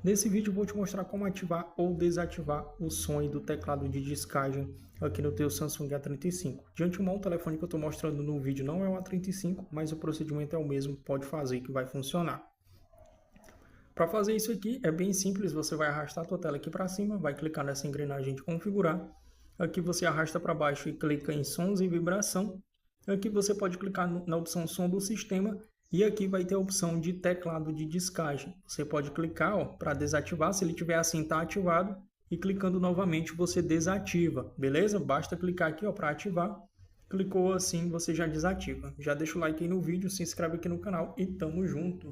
Nesse vídeo eu vou te mostrar como ativar ou desativar o som do teclado de descagem aqui no teu Samsung A35. De antemão, o telefone que eu estou mostrando no vídeo não é o A35, mas o procedimento é o mesmo, pode fazer que vai funcionar. Para fazer isso aqui é bem simples, você vai arrastar a tua tela aqui para cima, vai clicar nessa engrenagem de configurar, aqui você arrasta para baixo e clica em sons e vibração, aqui você pode clicar na opção som do sistema e aqui vai ter a opção de teclado de descagem. Você pode clicar para desativar, se ele tiver assim está ativado, e clicando novamente você desativa, beleza? Basta clicar aqui para ativar, clicou assim você já desativa. Já deixa o like aí no vídeo, se inscreve aqui no canal e tamo junto!